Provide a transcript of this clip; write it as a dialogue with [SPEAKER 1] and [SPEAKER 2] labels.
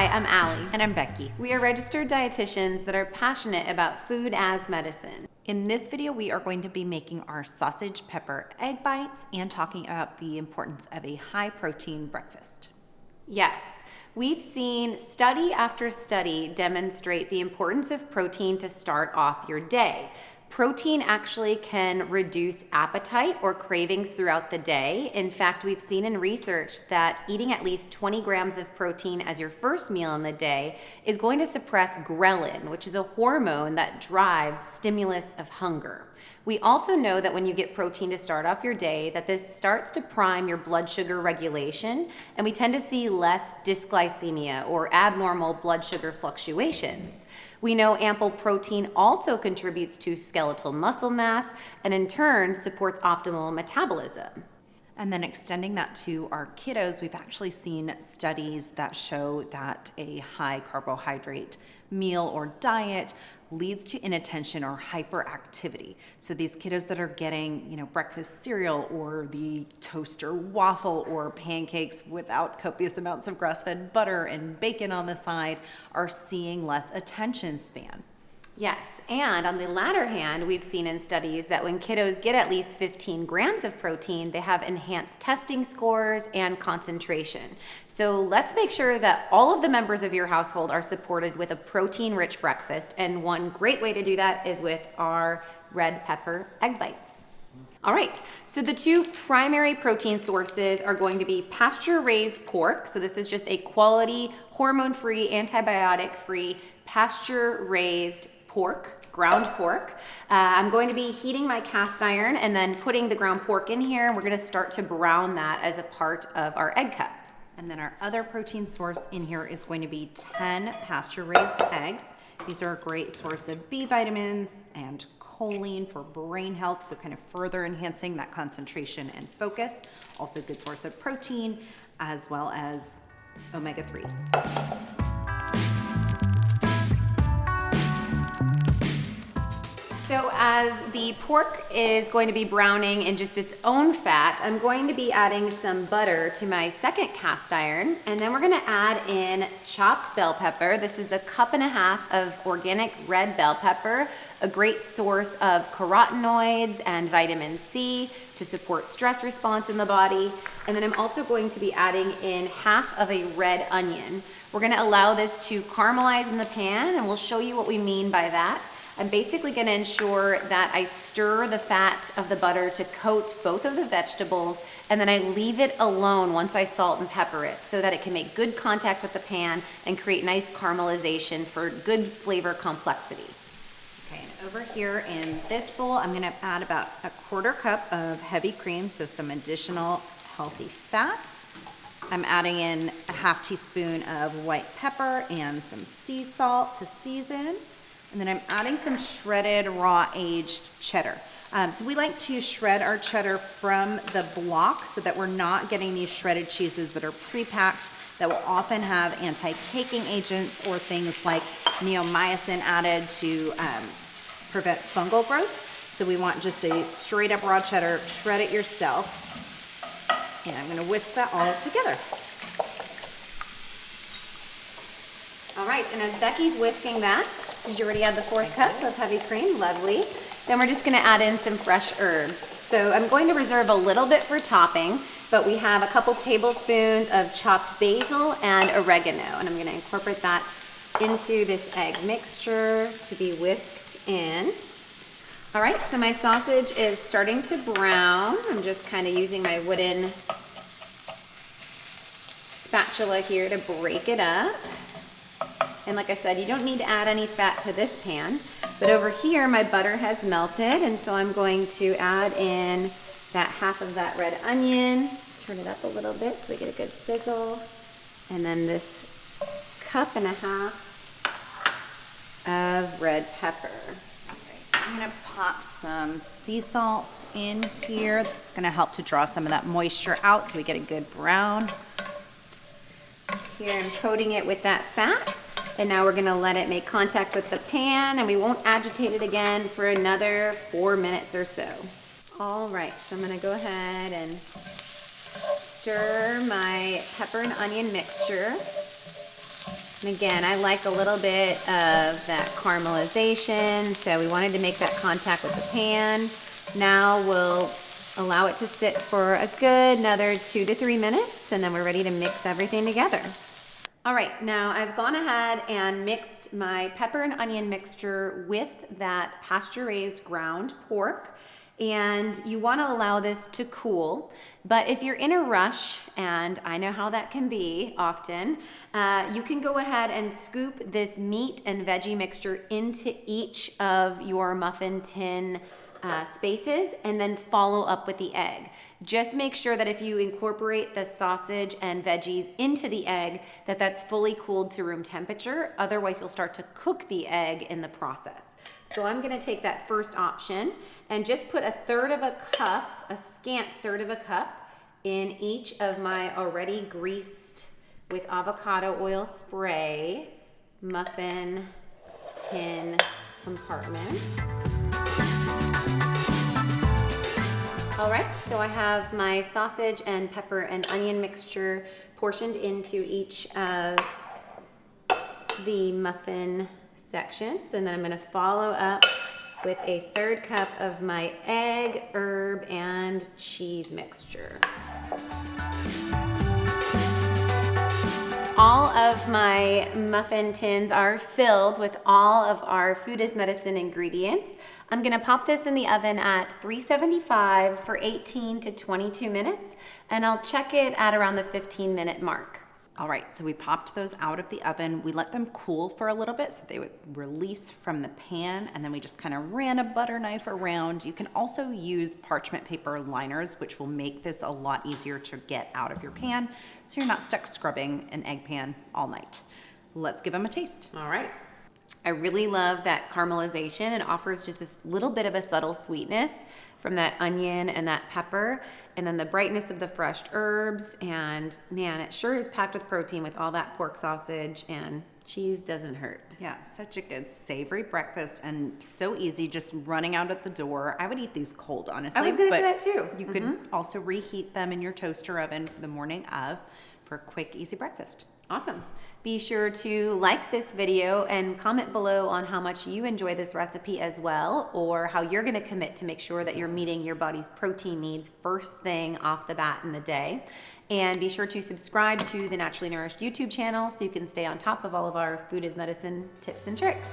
[SPEAKER 1] Hi, I'm Allie.
[SPEAKER 2] And I'm Becky.
[SPEAKER 1] We are registered dietitians that are passionate about food as medicine.
[SPEAKER 2] In this video, we are going to be making our sausage pepper egg bites and talking about the importance of a high protein breakfast.
[SPEAKER 1] Yes, we've seen study after study demonstrate the importance of protein to start off your day. Protein actually can reduce appetite or cravings throughout the day. In fact, we've seen in research that eating at least 20 grams of protein as your first meal in the day is going to suppress ghrelin, which is a hormone that drives stimulus of hunger. We also know that when you get protein to start off your day, that this starts to prime your blood sugar regulation, and we tend to see less dysglycemia or abnormal blood sugar fluctuations. We know ample protein also contributes to skeletal muscle mass and in turn supports optimal metabolism.
[SPEAKER 2] And then extending that to our kiddos, we've actually seen studies that show that a high carbohydrate meal or diet leads to inattention or hyperactivity. So these kiddos that are getting, breakfast cereal or the toaster waffle or pancakes without copious amounts of grass-fed butter and bacon on the side are seeing less attention span.
[SPEAKER 1] Yes, and on the latter hand, we've seen in studies that when kiddos get at least 15 grams of protein, they have enhanced testing scores and concentration. So let's make sure that all of the members of your household are supported with a protein-rich breakfast, and one great way to do that is with our red pepper egg bites. All right, so the two primary protein sources are going to be pasture-raised pork. So this is just a quality, hormone-free, antibiotic-free, pasture-raised pork, ground pork. I'm going to be heating my cast iron and then putting the ground pork in here, and we're going to start to brown that as a part of our egg cup.
[SPEAKER 2] And then our other protein source in here is going to be 10 pasture-raised eggs. These are a great source of B vitamins and choline for brain health, so kind of further enhancing that concentration and focus. Also a good source of protein as well as omega-3s.
[SPEAKER 1] So as the pork is going to be browning in just its own fat, I'm going to be adding some butter to my second cast iron, and then we're gonna add in chopped bell pepper. This is 1.5 cups of organic red bell pepper, a great source of carotenoids and vitamin C to support stress response in the body. And then I'm also going to be adding in half of a red onion. We're gonna allow this to caramelize in the pan, and we'll show you what we mean by that. I'm basically going to ensure that I stir the fat of the butter to coat both of the vegetables, and then I leave it alone once I salt and pepper it so that it can make good contact with the pan and create nice caramelization for good flavor complexity.
[SPEAKER 2] Okay, and over here in this bowl, I'm going to add about 1/4 cup of heavy cream, so some additional healthy fats. I'm adding in a 1/2 teaspoon of white pepper and some sea salt to season. And then I'm adding some shredded raw aged cheddar. So we like to shred our cheddar from the block so that we're not getting these shredded cheeses that are pre-packed that will often have anti-caking agents or things like neomycin added to prevent fungal growth. So we want just a straight up raw cheddar, shred it yourself. And I'm gonna whisk that all together.
[SPEAKER 1] All right, and as Becky's whisking that, did you already add the 4th cup of heavy cream? Lovely. Then we're just gonna add in some fresh herbs. So I'm going to reserve a little bit for topping, but we have a couple tablespoons of chopped basil and oregano, and I'm gonna incorporate that into this egg mixture to be whisked in. All right, so my sausage is starting to brown. I'm just kind of using my wooden spatula here to break it up. And like I said, you don't need to add any fat to this pan, but over here my butter has melted, and so I'm going to add in that half of that red onion, turn it up a little bit so we get a good sizzle, and then this 1.5 cups of red pepper.
[SPEAKER 2] I'm gonna pop some sea salt in here. That's gonna help to draw some of that moisture out so we get a good brown.
[SPEAKER 1] Here I'm coating it with that fat. And now we're gonna let it make contact with the pan, and we won't agitate it again for another 4 minutes or so. All right, so I'm gonna go ahead and stir my pepper and onion mixture. And again, I like a little bit of that caramelization, so we wanted to make that contact with the pan. Now we'll allow it to sit for a good another 2 to 3 minutes, and then we're ready to mix everything together. All right, now I've gone ahead and mixed my pepper and onion mixture with that pasture-raised ground pork. And you want to allow this to cool, but if you're in a rush, and I know how that can be often, you can go ahead and scoop this meat and veggie mixture into each of your muffin tin spaces and then follow up with the egg. Just make sure that if you incorporate the sausage and veggies into the egg, that that's fully cooled to room temperature. Otherwise, you'll start to cook the egg in the process. So I'm gonna take that first option and just put a third of a cup, a scant third of a cup, in each of my already greased with avocado oil spray muffin tin compartments. All right, so I have my sausage and pepper and onion mixture portioned into each of the muffin sections, and then I'm gonna follow up with a third cup of my egg, herb, and cheese mixture. All of my muffin tins are filled with all of our food as medicine ingredients. I'm gonna pop this in the oven at 375 for 18 to 22 minutes, and I'll check it at around the 15-minute mark.
[SPEAKER 2] All right, so we popped those out of the oven. We let them cool for a little bit so they would release from the pan, and then we just kind of ran a butter knife around. You can also use parchment paper liners, which will make this a lot easier to get out of your pan, so you're not stuck scrubbing an egg pan all night. Let's give them a taste.
[SPEAKER 1] All right. I really love that caramelization. It offers just a little bit of a subtle sweetness from that onion and that pepper, and then the brightness of the fresh herbs, and man, it sure is packed with protein with all that pork sausage, and cheese doesn't hurt.
[SPEAKER 2] Yeah, such a good savory breakfast and so easy, just running out at the door. I would eat these cold, honestly.
[SPEAKER 1] I was gonna say that too.
[SPEAKER 2] You could also reheat them in your toaster oven for the morning of for a quick, easy breakfast.
[SPEAKER 1] Awesome. Be sure to like this video and comment below on how much you enjoy this recipe as well, or how you're gonna commit to make sure that you're meeting your body's protein needs first thing off the bat in the day. And be sure to subscribe to the Naturally Nourished YouTube channel so you can stay on top of all of our food as medicine tips and tricks.